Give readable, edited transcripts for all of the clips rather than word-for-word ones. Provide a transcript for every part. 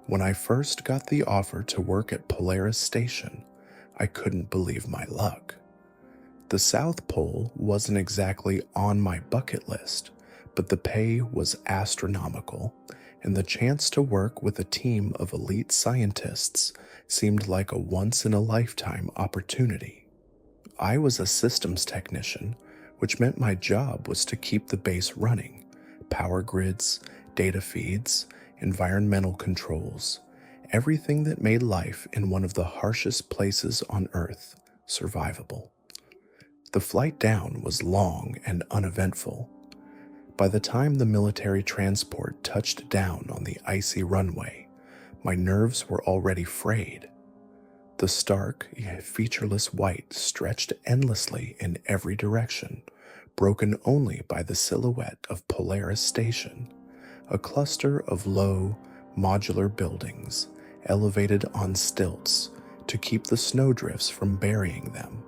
When I first got the offer to work at Polaris Station, I couldn't believe my luck. The South Pole wasn't exactly on my bucket list, but the pay was astronomical, and the chance to work with a team of elite scientists seemed like a once-in-a-lifetime opportunity. I was a systems technician, which meant my job was to keep the base running: power grids, data feeds, environmental controls, everything that made life in one of the harshest places on Earth survivable. The flight down was long and uneventful. By the time the military transport touched down on the icy runway, my nerves were already frayed. The stark yet featureless white stretched endlessly in every direction, broken only by the silhouette of Polaris Station, a cluster of low, modular buildings elevated on stilts to keep the snowdrifts from burying them.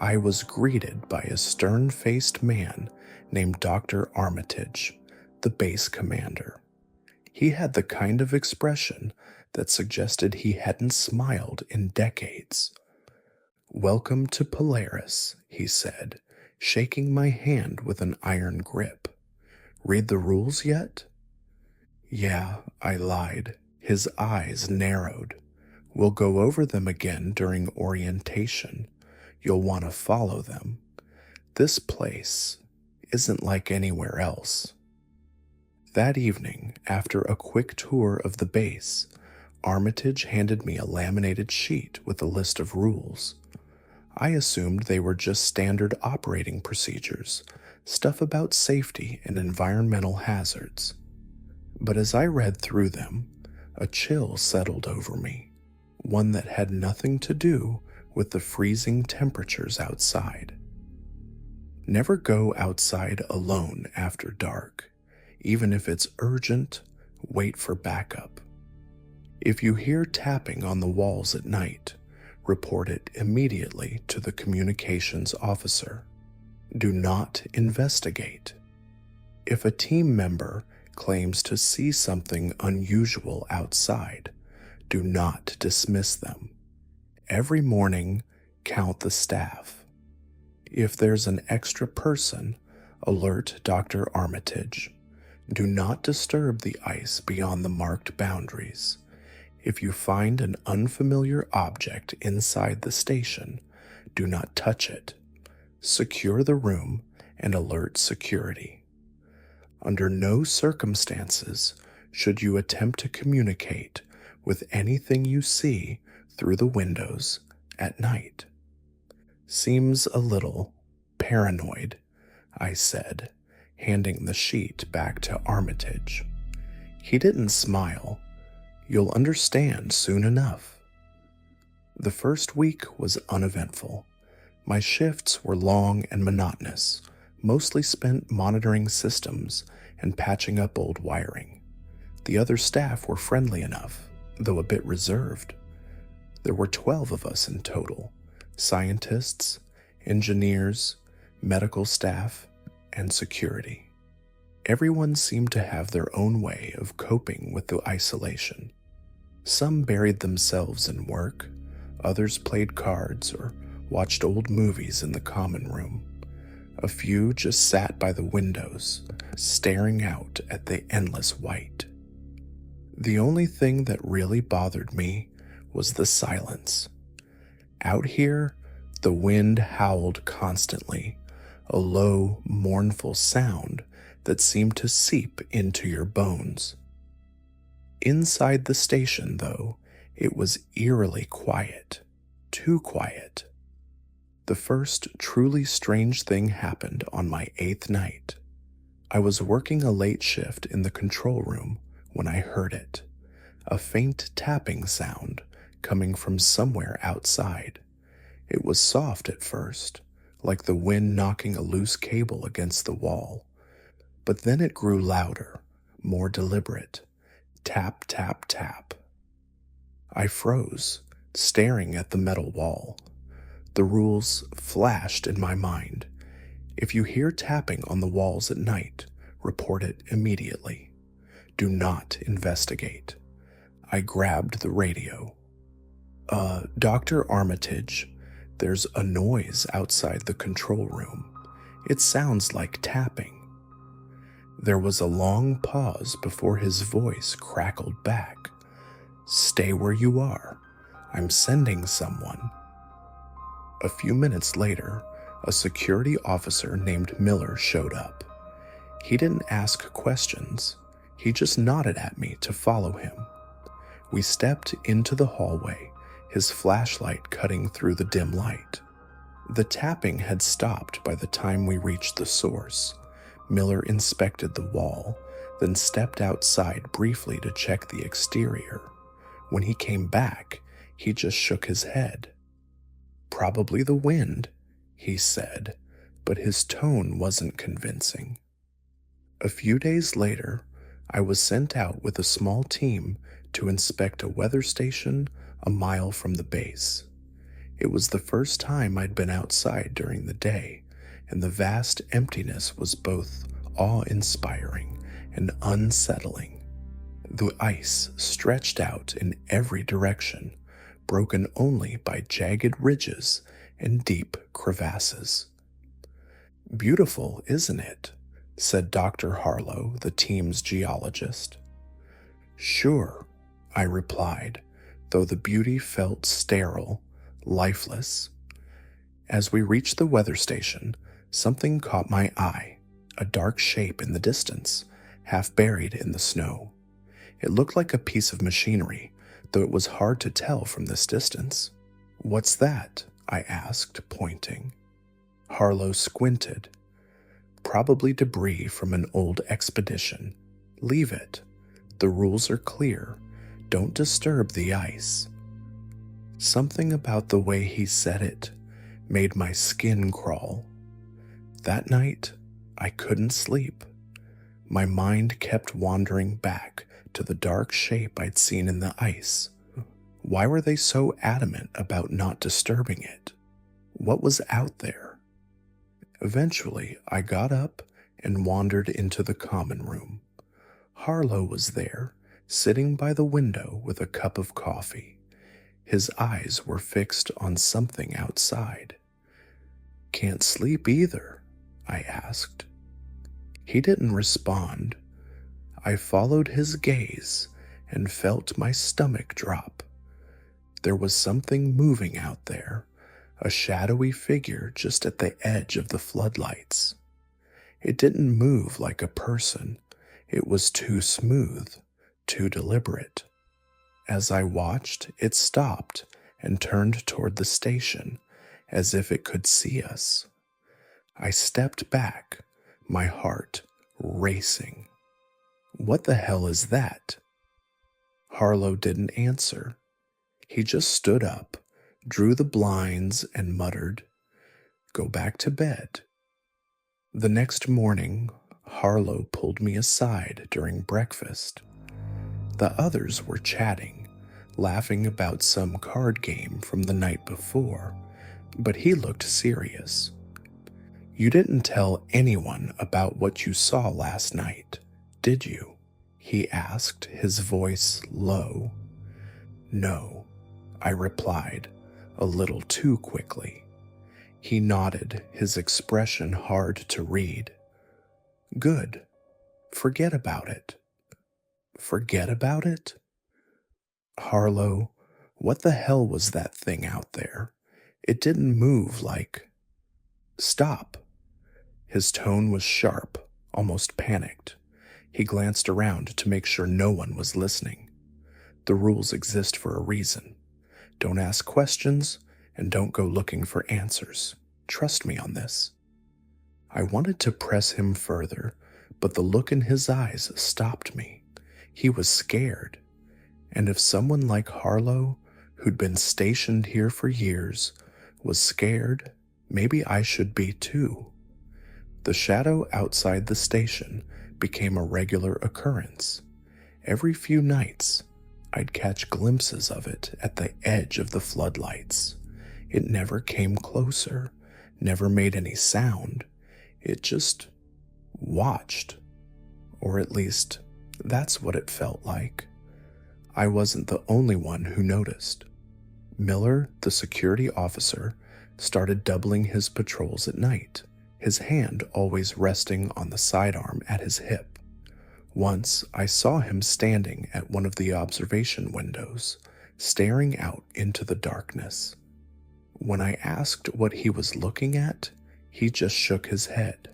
I was greeted by a stern-faced man named Dr. Armitage, the base commander. He had the kind of expression that suggested he hadn't smiled in decades. "Welcome to Polaris," he said, shaking my hand with an iron grip. "Read the rules yet?" "Yeah," I lied. His eyes narrowed. "We'll go over them again during orientation. You'll want to follow them. This place isn't like anywhere else." That evening, after a quick tour of the base, Armitage handed me a laminated sheet with a list of rules. I assumed they were just standard operating procedures, stuff about safety and environmental hazards. But as I read through them, a chill settled over me, one that had nothing to do with the freezing temperatures outside. Never go outside alone after dark. Even if it's urgent, wait for backup. If you hear tapping on the walls at night, report it immediately to the communications officer. Do not investigate. If a team member claims to see something unusual outside, do not dismiss them. Every morning, count the staff. If there's an extra person, alert Dr. Armitage. Do not disturb the ice beyond the marked boundaries. If you find an unfamiliar object inside the station, do not touch it. Secure the room and alert security. Under no circumstances should you attempt to communicate with anything you see through the windows at night. Seems a little paranoid, I said, handing the sheet back to Armitage. He didn't smile. You'll understand soon enough. The first week was uneventful. My shifts were long and monotonous, mostly spent monitoring systems and patching up old wiring. The other staff were friendly enough, though a bit reserved. There were 12 of us in total: scientists, engineers, medical staff, and security. Everyone seemed to have their own way of coping with the isolation. Some buried themselves in work, others played cards or watched old movies in the common room. A few just sat by the windows, staring out at the endless white. The only thing that really bothered me was the silence. Out here, the wind howled constantly, a low, mournful sound that seemed to seep into your bones. Inside the station, though, it was eerily quiet, too quiet. The first truly strange thing happened on my 8th night. I was working a late shift in the control room when I heard it, a faint tapping sound coming from somewhere outside. It was soft at first, like the wind knocking a loose cable against the wall, but then it grew louder, more deliberate. Tap, tap, tap. I froze, staring at the metal wall. The rules flashed in my mind. If you hear tapping on the walls at night, report it immediately. Do not investigate. I grabbed the radio. Dr. Armitage, there's a noise outside the control room. It sounds like tapping. There was a long pause before his voice crackled back. Stay where you are. I'm sending someone. A few minutes later, a security officer named Miller showed up. He didn't ask questions. He just nodded at me to follow him. We stepped into the hallway, his flashlight cutting through the dim light. The tapping had stopped by the time we reached the source. Miller inspected the wall, then stepped outside briefly to check the exterior. When he came back, he just shook his head. Probably the wind, he said, but his tone wasn't convincing. A few days later, I was sent out with a small team to inspect a weather station a mile from the base. It was the first time I'd been outside during the day, and the vast emptiness was both awe-inspiring and unsettling. The ice stretched out in every direction, broken only by jagged ridges and deep crevasses. Beautiful, isn't it? Said Dr. Harlow, the team's geologist. Sure, I replied, though the beauty felt sterile, lifeless. As we reached the weather station, something caught my eye, a dark shape in the distance, half buried in the snow. It looked like a piece of machinery, though it was hard to tell from this distance. What's that? I asked, pointing. Harlow squinted. Probably debris from an old expedition. Leave it. The rules are clear. Don't disturb the ice. Something about the way he said it made my skin crawl. That night, I couldn't sleep. My mind kept wandering back to the dark shape I'd seen in the ice. Why were they so adamant about not disturbing it? What was out there? Eventually, I got up and wandered into the common room. Harlow was there, sitting by the window with a cup of coffee. His eyes were fixed on something outside. Can't sleep either, I asked. He didn't respond. I followed his gaze and felt my stomach drop. There was something moving out there, a shadowy figure just at the edge of the floodlights. It didn't move like a person. It was too smooth, too deliberate. As I watched, it stopped and turned toward the station, as if it could see us. I stepped back, my heart racing. What the hell is that? Harlow didn't answer. He just stood up, drew the blinds, and muttered, "Go back to bed." The next morning, Harlow pulled me aside during breakfast. The others were chatting, laughing about some card game from the night before, but he looked serious. "You didn't tell anyone about what you saw last night, did you?" he asked, his voice low. "No," I replied, a little too quickly. He nodded, his expression hard to read. "Good. Forget about it." Forget about it? Harlow, what the hell was that thing out there? It didn't move like... Stop. His tone was sharp, almost panicked. He glanced around to make sure no one was listening. The rules exist for a reason. Don't ask questions, and don't go looking for answers. Trust me on this. I wanted to press him further, but the look in his eyes stopped me. He was scared. And if someone like Harlow, who'd been stationed here for years, was scared, maybe I should be too. The shadow outside the station became a regular occurrence. Every few nights, I'd catch glimpses of it at the edge of the floodlights. It never came closer, never made any sound. It just watched. Or at least, that's what it felt like. I wasn't the only one who noticed. Miller, the security officer, started doubling his patrols at night, his hand always resting on the sidearm at his hip. Once, I saw him standing at one of the observation windows, staring out into the darkness. When I asked what he was looking at, he just shook his head.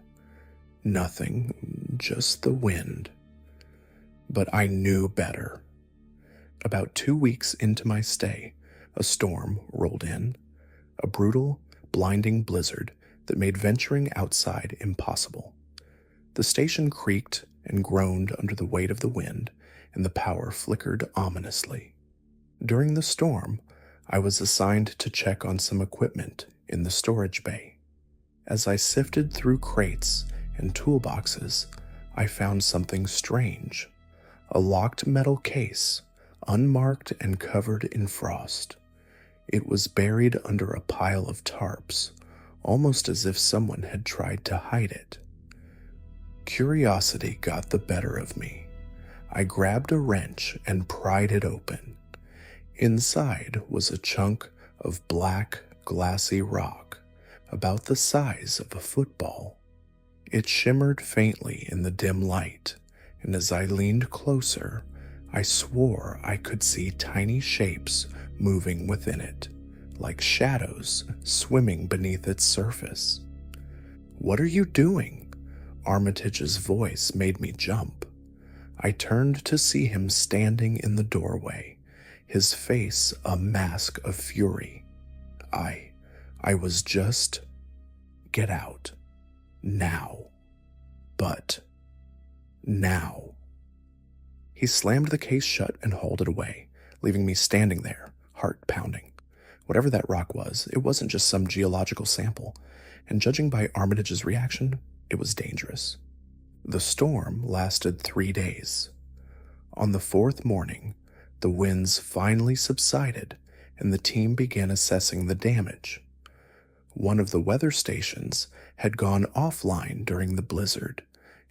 Nothing, just the wind. But I knew better. About 2 weeks into my stay, a storm rolled in, a brutal, blinding blizzard that made venturing outside impossible. The station creaked and groaned under the weight of the wind, and the power flickered ominously. During the storm, I was assigned to check on some equipment in the storage bay. As I sifted through crates and toolboxes, I found something strange. A locked metal case, unmarked and covered in frost. It was buried under a pile of tarps, almost as if someone had tried to hide it. Curiosity got the better of me. I grabbed a wrench and pried it open. Inside was a chunk of black, glassy rock, about the size of a football. It shimmered faintly in the dim light, and as I leaned closer, I swore I could see tiny shapes moving within it, like shadows swimming beneath its surface. "What are you doing?" Armitage's voice made me jump. I turned to see him standing in the doorway, his face a mask of fury. I was just... Get out. Now. But... now. He slammed the case shut and hauled it away, leaving me standing there, heart pounding. Whatever that rock was, it wasn't just some geological sample, and judging by Armitage's reaction, it was dangerous. The storm lasted 3 days. On the 4th morning, the winds finally subsided, and the team began assessing the damage. One of the weather stations had gone offline during the blizzard,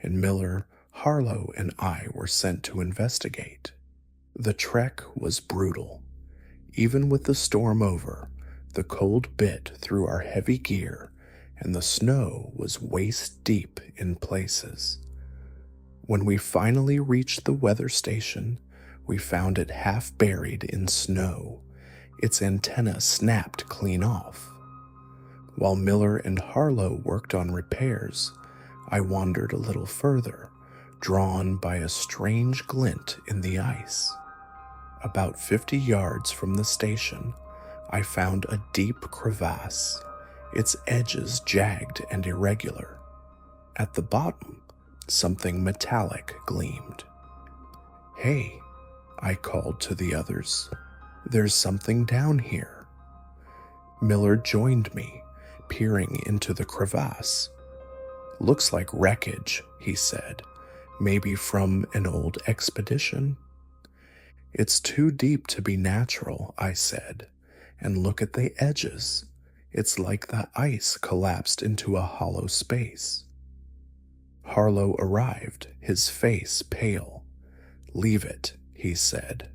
and Miller, Harlow, and I were sent to investigate. The trek was brutal. Even with the storm over, the cold bit through our heavy gear, and the snow was waist deep in places. When we finally reached the weather station, we found it half buried in snow, its antenna snapped clean off. While Miller and Harlow worked on repairs, I wandered a little further, drawn by a strange glint in the ice. About 50 yards from the station, I found a deep crevasse, its edges jagged and irregular. At the bottom, something metallic gleamed. "Hey," I called to the others, "there's something down here." Miller joined me, peering into the crevasse. "Looks like wreckage," he said, "maybe from an old expedition." "It's too deep to be natural," I said, "and look at the edges. It's like the ice collapsed into a hollow space." Harlow arrived, his face pale. "Leave it," he said.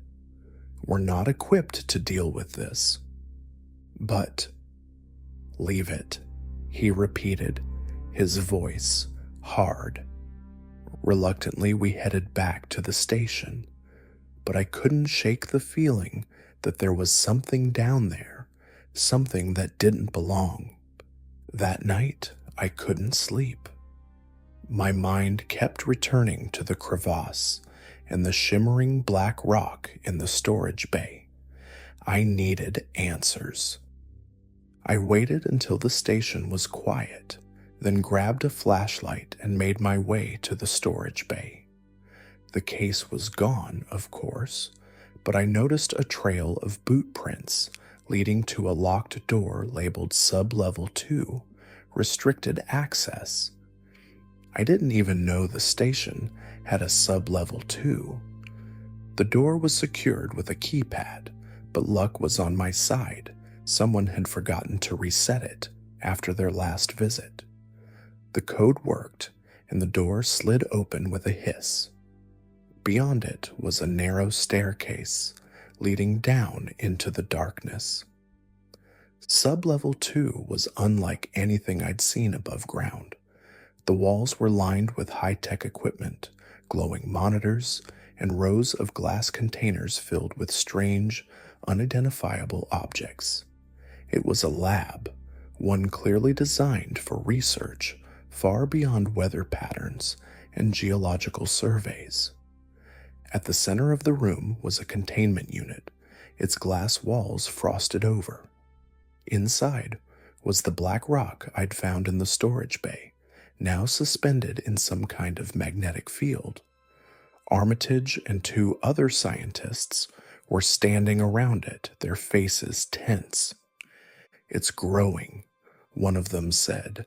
"We're not equipped to deal with this." "But..." "Leave it," he repeated, his voice hard. Reluctantly, we headed back to the station, but I couldn't shake the feeling that there was something down there, something that didn't belong. That night, I couldn't sleep. My mind kept returning to the crevasse and the shimmering black rock in the storage bay. I needed answers. I waited until the station was quiet, then grabbed a flashlight and made my way to the storage bay. The case was gone, of course, but I noticed a trail of boot prints leading to a locked door labeled Sub-Level 2, Restricted Access. I didn't even know the station had a Sub-Level 2. The door was secured with a keypad, but luck was on my side. Someone had forgotten to reset it after their last visit. The code worked, and the door slid open with a hiss. Beyond it was a narrow staircase leading down into the darkness. Sublevel 2 was unlike anything I'd seen above ground. The walls were lined with high-tech equipment, glowing monitors, and rows of glass containers filled with strange, unidentifiable objects. It was a lab, one clearly designed for research far beyond weather patterns and geological surveys. At the center of the room was a containment unit, its glass walls frosted over. Inside was the black rock I'd found in the storage bay, now suspended in some kind of magnetic field. Armitage and two other scientists were standing around it, their faces tense. "It's growing," one of them said.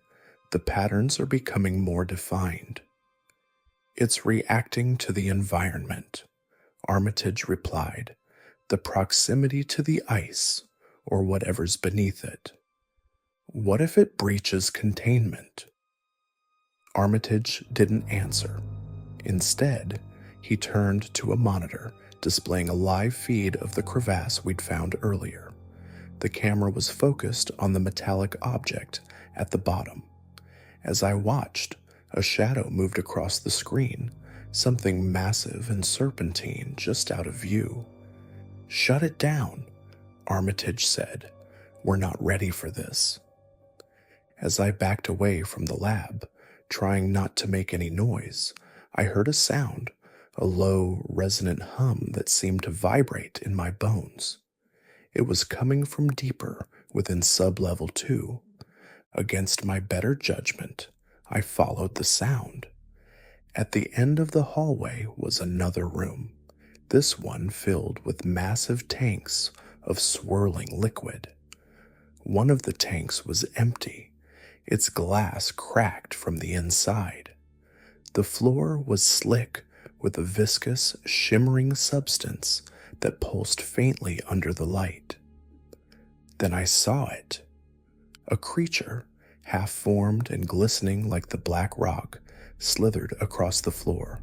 "The patterns are becoming more defined." "It's reacting to the environment," Armitage replied. "The proximity to the ice, or whatever's beneath it." "What if it breaches containment?" Armitage didn't answer. Instead, he turned to a monitor displaying a live feed of the crevasse we'd found earlier. The camera was focused on the metallic object at the bottom. As I watched, a shadow moved across the screen, something massive and serpentine just out of view. "Shut it down," Armitage said. "We're not ready for this." As I backed away from the lab, trying not to make any noise, I heard a sound, a low, resonant hum that seemed to vibrate in my bones. It was coming from deeper within sublevel 2. Against my better judgment, I followed the sound. At the end of the hallway was another room, this one filled with massive tanks of swirling liquid. One of the tanks was empty, its glass cracked from the inside. The floor was slick with a viscous, shimmering substance that pulsed faintly under the light. Then I saw it. A creature, half-formed and glistening like the black rock, slithered across the floor.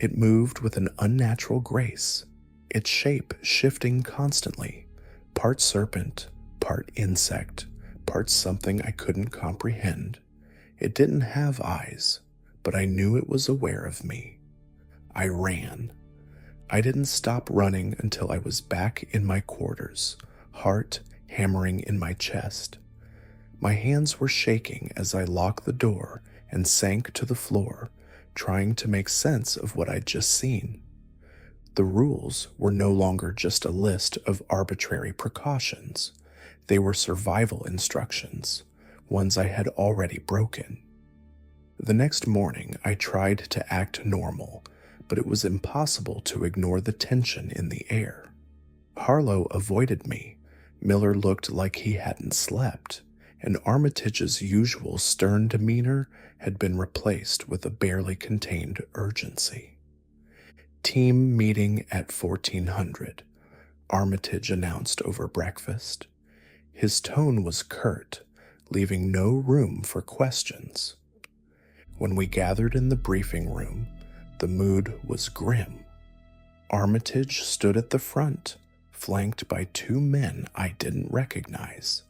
It moved with an unnatural grace, its shape shifting constantly, part serpent, part insect, part something I couldn't comprehend. It didn't have eyes, but I knew it was aware of me. I ran. I didn't stop running until I was back in my quarters, heart hammering in my chest. My hands were shaking as I locked the door and sank to the floor, trying to make sense of what I'd just seen. The rules were no longer just a list of arbitrary precautions. They were survival instructions, ones I had already broken. The next morning, I tried to act normal, but it was impossible to ignore the tension in the air. Harlow avoided me. Miller looked like he hadn't slept, and Armitage's usual stern demeanor had been replaced with a barely contained urgency. "Team meeting at 1400, Armitage announced over breakfast. His tone was curt, leaving no room for questions. When we gathered in the briefing room, the mood was grim. Armitage stood at the front, flanked by two men I didn't recognize,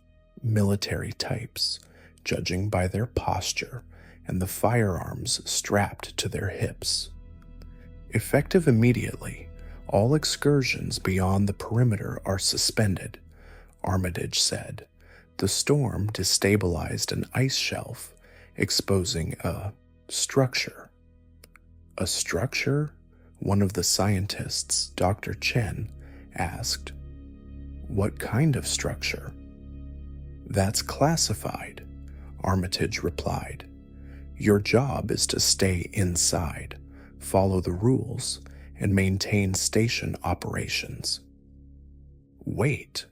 military types, judging by their posture and the firearms strapped to their hips. "Effective immediately, all excursions beyond the perimeter are suspended," Armitage said. The storm destabilized an ice shelf, exposing a structure. "A structure?" one of the scientists, Dr. Chen, asked. "What kind of structure?" "That's classified," Armitage replied. "Your job is to stay inside, follow the rules, and maintain station operations." "Wait,"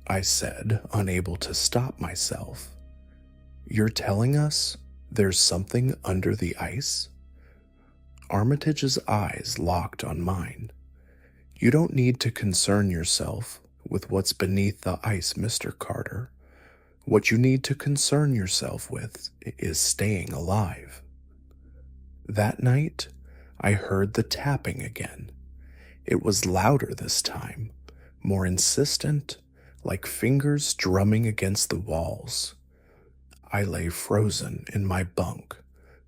I said, unable to stop myself. "You're telling us there's something under the ice?" Armitage's eyes locked on mine. "You don't need to concern yourself with what's beneath the ice, Mr. Carter. What you need to concern yourself with is staying alive." That night, I heard the tapping again. It was louder this time, more insistent, like fingers drumming against the walls. I lay frozen in my bunk,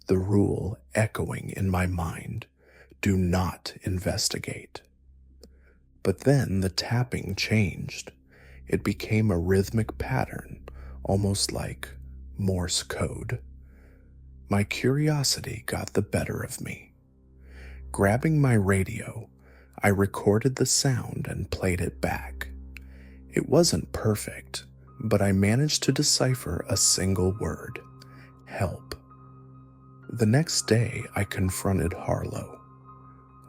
the rule echoing in my mind: do not investigate. But then the tapping changed. It became a rhythmic pattern, almost like Morse code. My curiosity got the better of me. Grabbing my radio, I recorded the sound and played it back. It wasn't perfect, but I managed to decipher a single word: help. The next day, I confronted Harlow.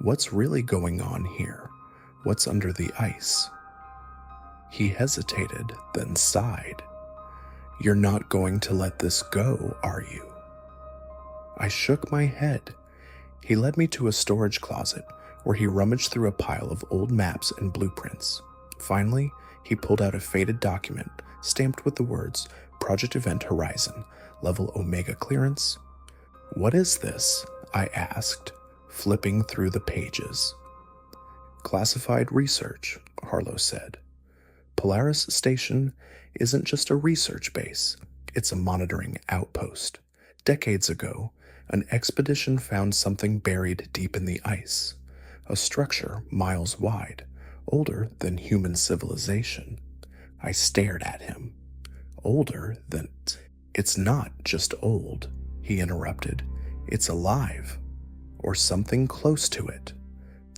What's really going on here? What's under the ice? He hesitated, then sighed. You're not going to let this go, are you? I shook my head. He led me to a storage closet where he rummaged through a pile of old maps and blueprints. Finally, he pulled out a faded document stamped with the words Project Event Horizon, Level Omega Clearance. What is this? I asked, flipping through the pages. Classified research, Harlow said. Polaris Station isn't just a research base, it's a monitoring outpost. Decades ago, an expedition found something buried deep in the ice, a structure miles wide, older than human civilization. I stared at him. Older than... It's not just old, he interrupted. It's alive, or something close to it.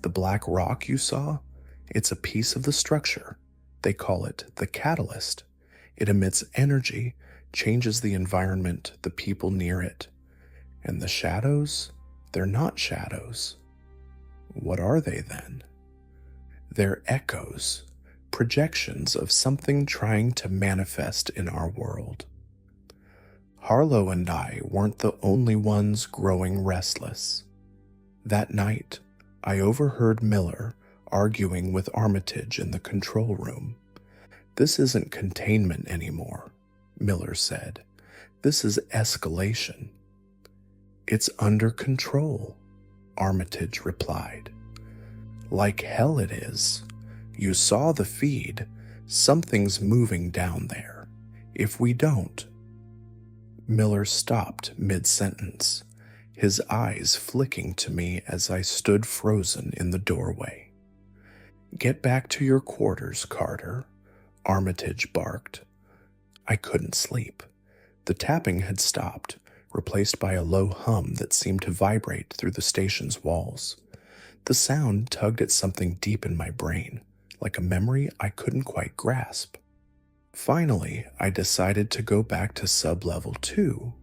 The black rock you saw, it's a piece of the structure. They call it the catalyst. It emits energy, changes the environment, the people near it. And the shadows, they're not shadows. What are they then? They're echoes, projections of something trying to manifest in our world. Harlow and I weren't the only ones growing restless. That night, I overheard Miller arguing with Armitage in the control room. This isn't containment anymore, Miller said. This is escalation. It's under control, Armitage replied. Like hell it is. You saw the feed. Something's moving down there. If we don't... Miller stopped mid-sentence, his eyes flicking to me as I stood frozen in the doorway. Get back to your quarters, Carter, Armitage barked. I couldn't sleep. The tapping had stopped, replaced by a low hum that seemed to vibrate through the station's walls. The sound tugged at something deep in my brain, like a memory I couldn't quite grasp. Finally, I decided to go back to sub-level 2.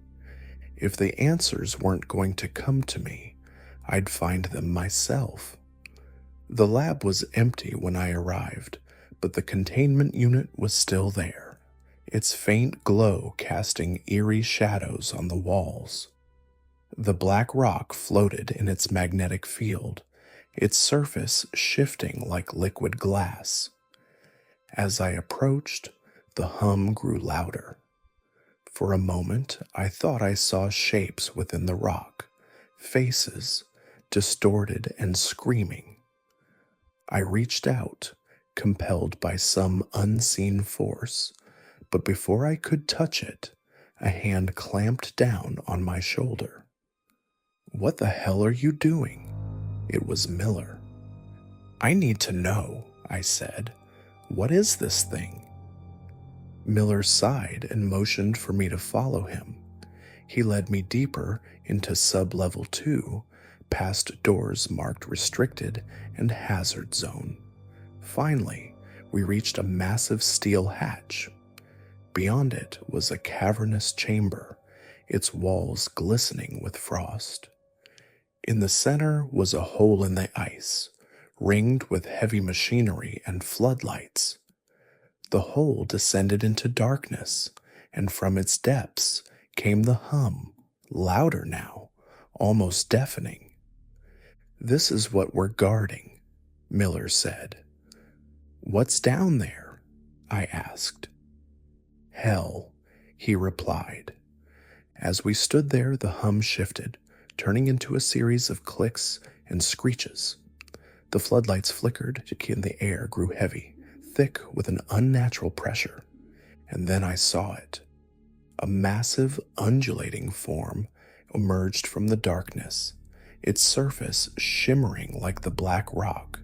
If the answers weren't going to come to me, I'd find them myself. The lab was empty when I arrived, but the containment unit was still there, its faint glow casting eerie shadows on the walls. The black rock floated in its magnetic field, its surface shifting like liquid glass. As I approached, the hum grew louder. For a moment, I thought I saw shapes within the rock, faces, distorted and screaming. I reached out, compelled by some unseen force, but before I could touch it, a hand clamped down on my shoulder. What the hell are you doing? It was Miller. I need to know, I said. What is this thing? Miller sighed and motioned for me to follow him. He led me deeper into sub-level 2, past doors marked restricted and hazard zone. Finally, we reached a massive steel hatch. Beyond it was a cavernous chamber, its walls glistening with frost. In the center was a hole in the ice, ringed with heavy machinery and floodlights. The hole descended into darkness, and from its depths came the hum, louder now, almost deafening. This is what we're guarding, Miller said. What's down there? I asked. Hell, he replied. As we stood there, the hum shifted, turning into a series of clicks and screeches. The floodlights flickered and the air grew heavy, thick with an unnatural pressure. And then I saw it. A massive, undulating form emerged from the darkness, its surface shimmering like the black rock.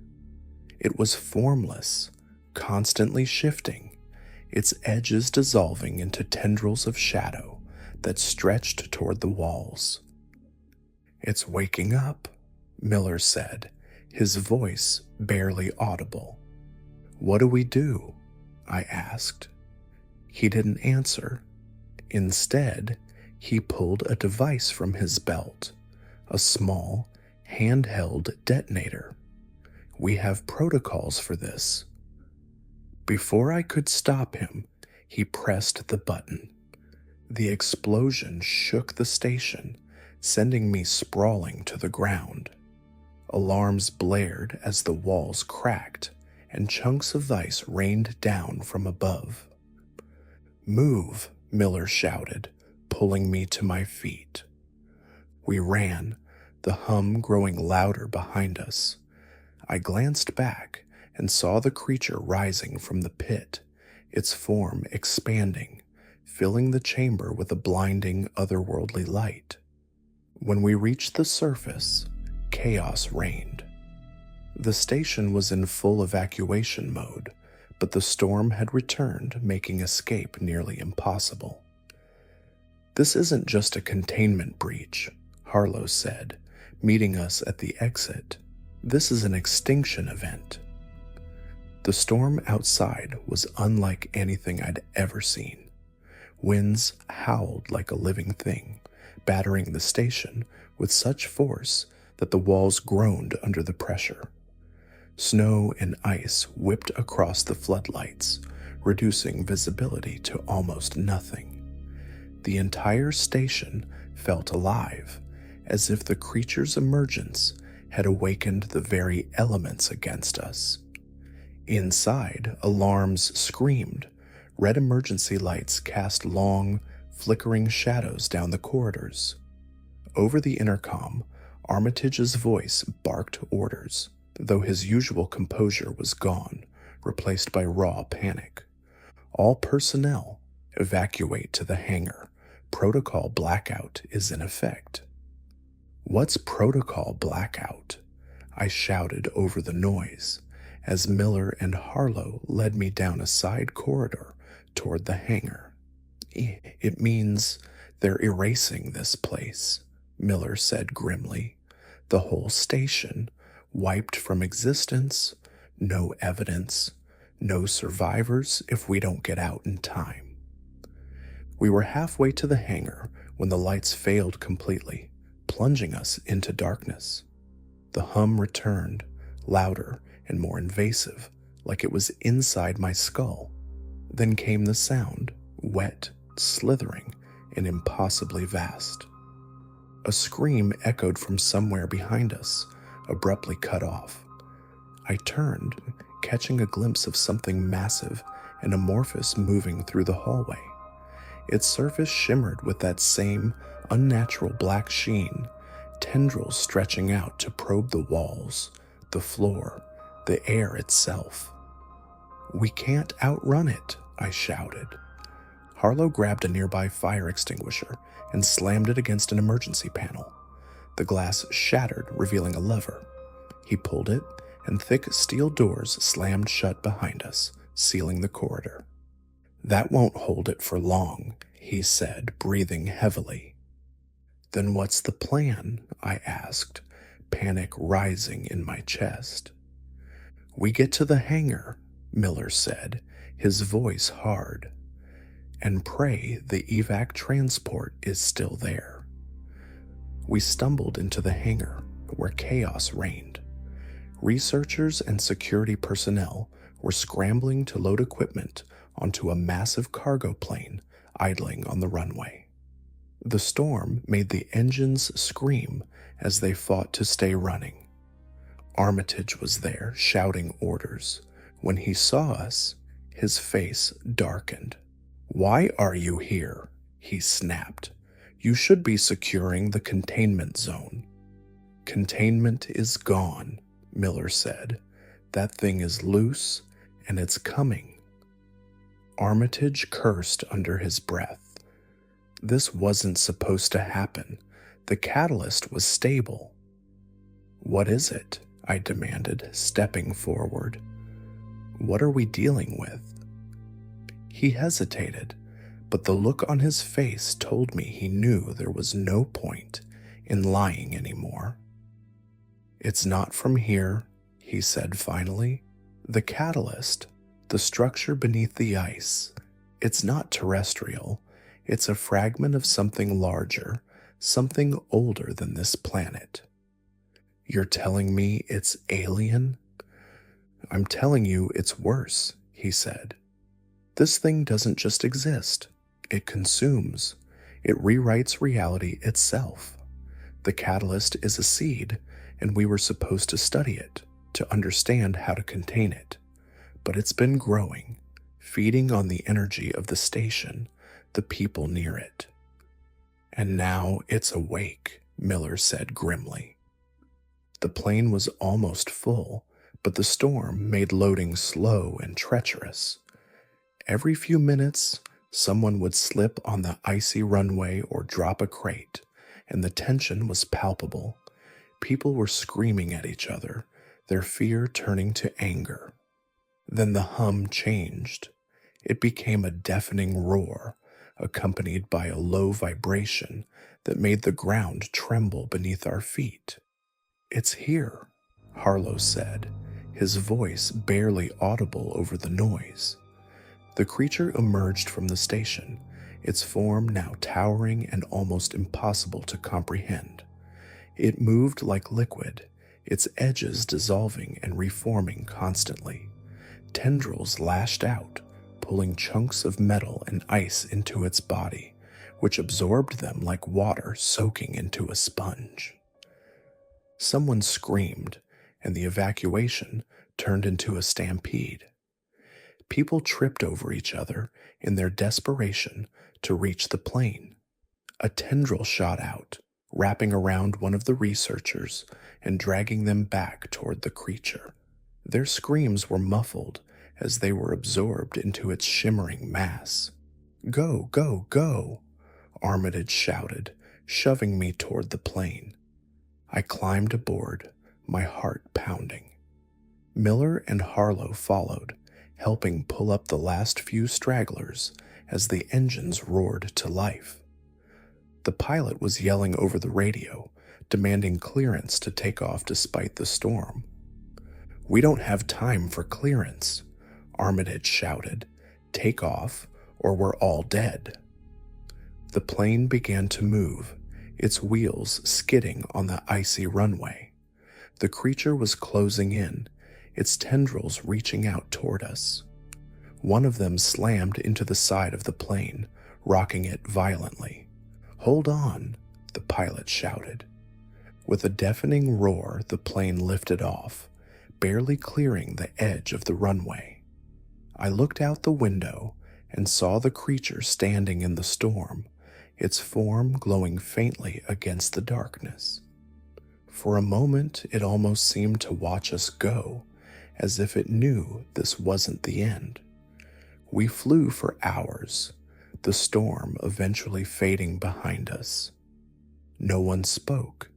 It was formless, constantly shifting, its edges dissolving into tendrils of shadow that stretched toward the walls. "It's waking up," Miller said, his voice barely audible. "What do we do?" I asked. He didn't answer. Instead, he pulled a device from his belt, a small, handheld detonator. "We have protocols for this." Before I could stop him, he pressed the button. The explosion shook the station, sending me sprawling to the ground. Alarms blared as the walls cracked and chunks of ice rained down from above. "Move," Miller shouted, pulling me to my feet. We ran, the hum growing louder behind us. I glanced back and saw the creature rising from the pit, its form expanding, filling the chamber with a blinding, otherworldly light. When we reached the surface, chaos reigned. The station was in full evacuation mode, but the storm had returned, making escape nearly impossible. "This isn't just a containment breach," Harlow said, meeting us at the exit. "This is an extinction event." The storm outside was unlike anything I'd ever seen. Winds howled like a living thing, battering the station with such force that the walls groaned under the pressure. Snow and ice whipped across the floodlights, reducing visibility to almost nothing. The entire station felt alive, as if the creature's emergence had awakened the very elements against us. Inside, alarms screamed. Red emergency lights cast long, flickering shadows down the corridors. Over the intercom, Armitage's voice barked orders, though his usual composure was gone, replaced by raw panic. "All personnel, evacuate to the hangar. Protocol blackout is in effect." "What's protocol blackout?" I shouted over the noise, as Miller and Harlow led me down a side corridor toward the hangar. "It means they're erasing this place," Miller said grimly. "The whole station, wiped from existence, no evidence, no survivors if we don't get out in time." We were halfway to the hangar when the lights failed completely, plunging us into darkness. The hum returned, louder and more invasive, like it was inside my skull. Then came the sound, wet, slithering, and impossibly vast. A scream echoed from somewhere behind us, abruptly cut off. I turned, catching a glimpse of something massive and amorphous moving through the hallway. Its surface shimmered with that same unnatural black sheen, tendrils stretching out to probe the walls, the floor, the air itself. "We can't outrun it," I shouted. Harlow grabbed a nearby fire extinguisher and slammed it against an emergency panel. The glass shattered, revealing a lever. He pulled it, and thick steel doors slammed shut behind us, sealing the corridor. "That won't hold it for long," he said, breathing heavily. "Then what's the plan?" I asked, panic rising in my chest. "We get to the hangar," Miller said, his voice hard, "and pray the evac transport is still there." We stumbled into the hangar, where chaos reigned. Researchers and security personnel were scrambling to load equipment onto a massive cargo plane idling on the runway. The storm made the engines scream as they fought to stay running. Armitage was there, shouting orders. When he saw us, his face darkened. "Why are you here?" he snapped. You should be securing the containment zone. Containment is gone, Miller said. That thing is loose, and it's coming. Armitage cursed under his breath. This wasn't supposed to happen. The catalyst was stable. What is it? I demanded, stepping forward. What are we dealing with? He hesitated, but the look on his face told me he knew there was no point in lying anymore. It's not from here, he said finally. The catalyst, the structure beneath the ice, it's not terrestrial. It's a fragment of something larger, something older than this planet. You're telling me it's alien? I'm telling you it's worse, he said. This thing doesn't just exist. It consumes. It rewrites reality itself. The catalyst is a seed, and we were supposed to study it, to understand how to contain it. But it's been growing, feeding on the energy of the station, the people near it. And now it's awake, Miller said grimly. The plane was almost full, but the storm made loading slow and treacherous. Every few minutes, someone would slip on the icy runway or drop a crate, and the tension was palpable. People were screaming at each other, their fear turning to anger. Then the hum changed. It became a deafening roar, accompanied by a low vibration that made the ground tremble beneath our feet. It's here, Harlow said, his voice barely audible over the noise. The creature emerged from the station, its form now towering and almost impossible to comprehend. It moved like liquid, its edges dissolving and reforming constantly. Tendrils lashed out, pulling chunks of metal and ice into its body, which absorbed them like water soaking into a sponge. Someone screamed, and the evacuation turned into a stampede. People tripped over each other in their desperation to reach the plane. A tendril shot out, wrapping around one of the researchers and dragging them back toward the creature. Their screams were muffled as they were absorbed into its shimmering mass. Go, go, go, Armitage shouted, shoving me toward the plane. I climbed aboard, my heart pounding. Miller and Harlow followed, helping pull up the last few stragglers as the engines roared to life. The pilot was yelling over the radio, demanding clearance to take off despite the storm. We don't have time for clearance, Armitage shouted. Take off, or we're all dead. The plane began to move, its wheels skidding on the icy runway. The creature was closing in, its tendrils reaching out toward us. One of them slammed into the side of the plane, rocking it violently. Hold on, the pilot shouted. With a deafening roar, the plane lifted off, barely clearing the edge of the runway. I looked out the window and saw the creature standing in the storm, its form glowing faintly against the darkness. For a moment, it almost seemed to watch us go, as if it knew this wasn't the end. We flew for hours, the storm eventually fading behind us. No one spoke.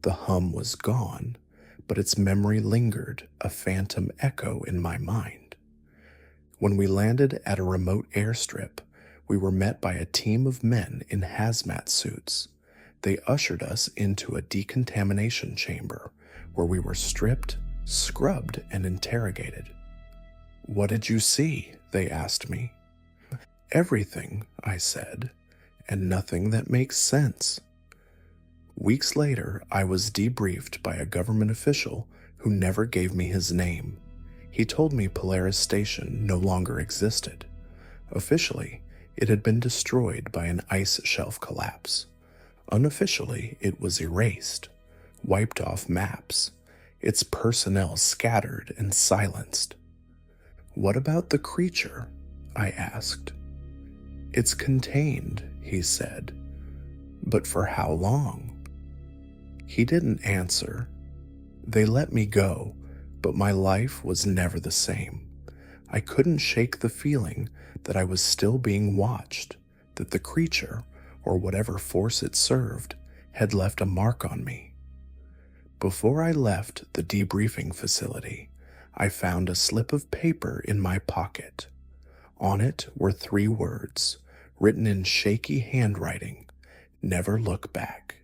The hum was gone, but its memory lingered, a phantom echo in my mind. When we landed at a remote airstrip, we were met by a team of men in hazmat suits. They ushered us into a decontamination chamber where we were stripped, scrubbed, and interrogated. What did you see? They asked me. Everything, I said, and nothing that makes sense. Weeks later, I was debriefed by a government official who never gave me his name. He told me Polaris Station no longer existed. Officially, it had been destroyed by an ice shelf collapse. Unofficially, it was erased, wiped off maps, its personnel scattered and silenced. What about the creature? I asked. It's contained, he said. But for how long? He didn't answer. They let me go, but my life was never the same. I couldn't shake the feeling that I was still being watched, that the creature, or whatever force it served, had left a mark on me. Before I left the debriefing facility, I found a slip of paper in my pocket. On it were 3 words, written in shaky handwriting: "Never look back."